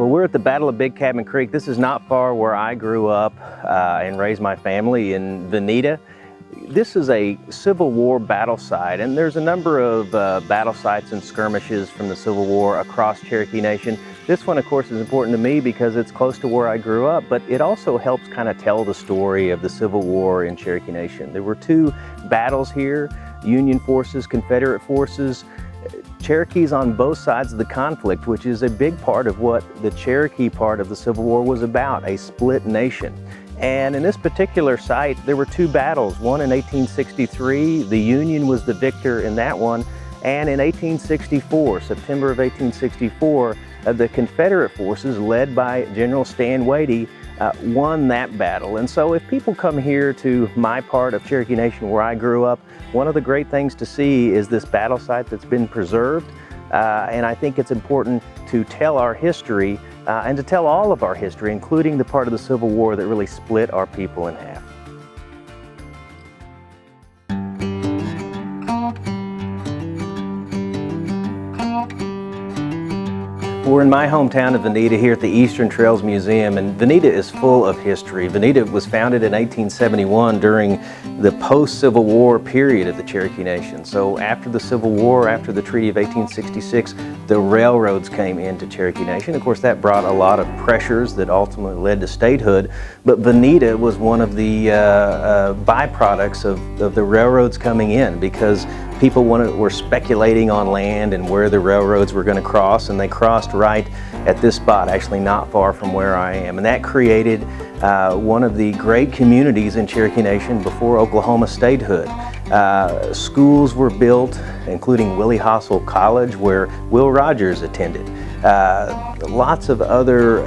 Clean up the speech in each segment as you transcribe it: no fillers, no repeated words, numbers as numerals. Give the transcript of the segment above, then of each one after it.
Well, we're at the Battle of Big Cabin Creek. This is not far where I grew up and raised my family in Vinita. This is a Civil War battle site, and there's a number of battle sites and skirmishes from the Civil War across Cherokee Nation. This one, of course, is important to me because it's close to where I grew up, but it also helps kind of tell the story of the Civil War in Cherokee Nation. There were two battles here, Union forces, Confederate forces. Cherokees on both sides of the conflict, which is a big part of what the Cherokee part of the Civil War was about, a split nation. And in this particular site, there were two battles, one in 1863, the Union was the victor in that one, and in 1864, September of 1864, the Confederate forces, led by General Stan Wadey, won that battle. And so if people come here to my part of Cherokee Nation where I grew up, one of the great things to see is this battle site that's been preserved. And I think it's important to tell our history and to tell all of our history, including the part of the Civil War that really split our people in half. We're in my hometown of Vinita here at the Eastern Trails Museum, and Vinita is full of history. Vinita was founded in 1871 during the post-Civil War period of the Cherokee Nation. So after the Civil War, after the Treaty of 1866, the railroads came into Cherokee Nation. Of course, that brought a lot of pressures that ultimately led to statehood, but Vinita was one of the byproducts of the railroads coming in, because people were speculating on land and where the railroads were going to cross, and they crossed right at this spot, actually not far from where I am. And that created one of the great communities in Cherokee Nation before Oklahoma statehood. Schools were built, including Willie Hossel College, where Will Rogers attended. Lots of other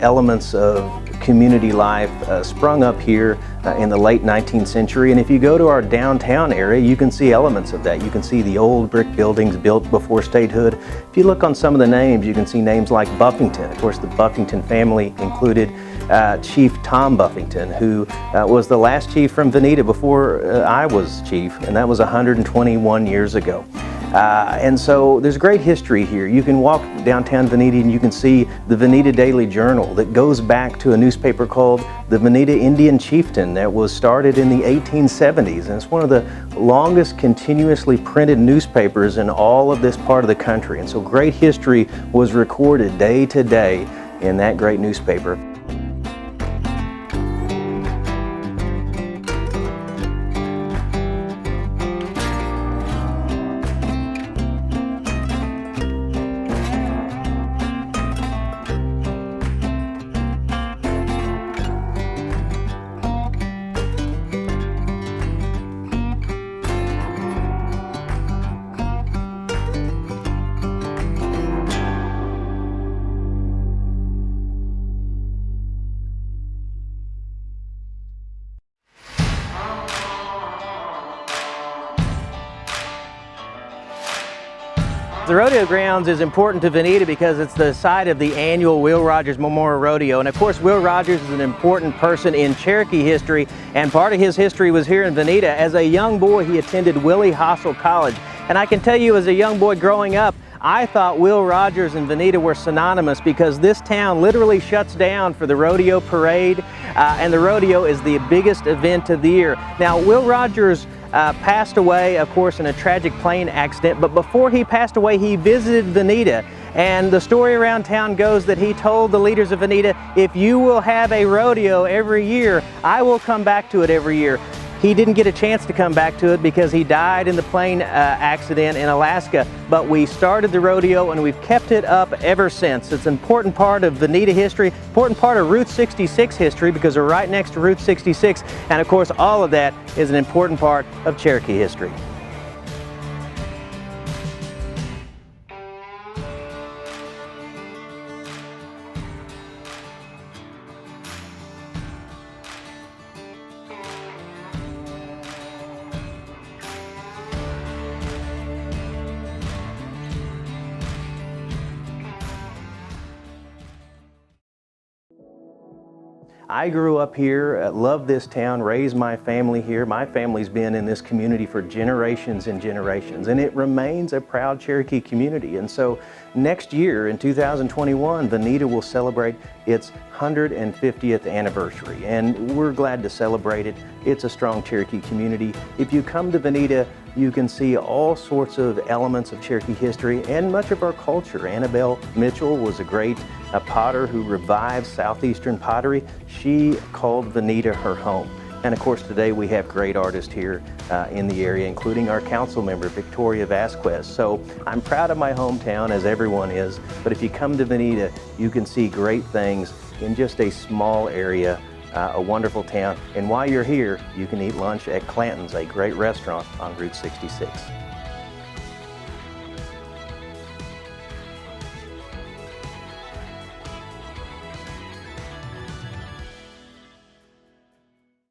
elements of community life sprung up here in the late 19th century. And if you go to our downtown area, you can see elements of that. You can see the old brick buildings built before statehood. If you look on some of the names, you can see names like Buffington. Of course, the Buffington family included Chief Tom Buffington, who was the last chief from Vinita before I was chief, and that was 121 years ago. And so there's great history here. You can walk downtown Vinita and you can see the Vinita Daily Journal that goes back to a newspaper called the Vinita Indian Chieftain that was started in the 1870s. And it's one of the longest continuously printed newspapers in all of this part of the country. And so great history was recorded day to day in that great newspaper. The rodeo grounds is important to Vinita because it's the site of the annual Will Rogers Memorial Rodeo. And of course, Will Rogers is an important person in Cherokee history, and part of his history was here in Vinita. As a young boy, he attended Willie Hossel College. And I can tell you, as a young boy growing up, I thought Will Rogers and Vinita were synonymous because this town literally shuts down for the rodeo parade, and the rodeo is the biggest event of the year. Now, Will Rogers passed away, of course, in a tragic plane accident, but before he passed away, he visited Vinita. And the story around town goes that he told the leaders of Vinita, if you will have a rodeo every year, I will come back to it every year. He didn't get a chance to come back to it because he died in the plane accident in Alaska, but we started the rodeo and we've kept it up ever since. It's an important part of Vinita history, important part of Route 66 history because we're right next to Route 66, and of course all of that is an important part of Cherokee history. I grew up here, love this town, raised my family here. My family's been in this community for generations and generations, and it remains a proud Cherokee community. And so next year in 2021, Vinita will celebrate its 150th anniversary, and we're glad to celebrate it. It's a strong Cherokee community. If you come to Vinita, you can see all sorts of elements of Cherokee history and much of our culture. Annabelle Mitchell was a great potter who revived Southeastern pottery. She called Vinita her home. And of course, today we have great artists here in the area, including our council member, Victoria Vasquez. So I'm proud of my hometown, as everyone is, but if you come to Vinita, you can see great things in just a small area, a wonderful town. And while you're here, you can eat lunch at Clanton's, a great restaurant on Route 66.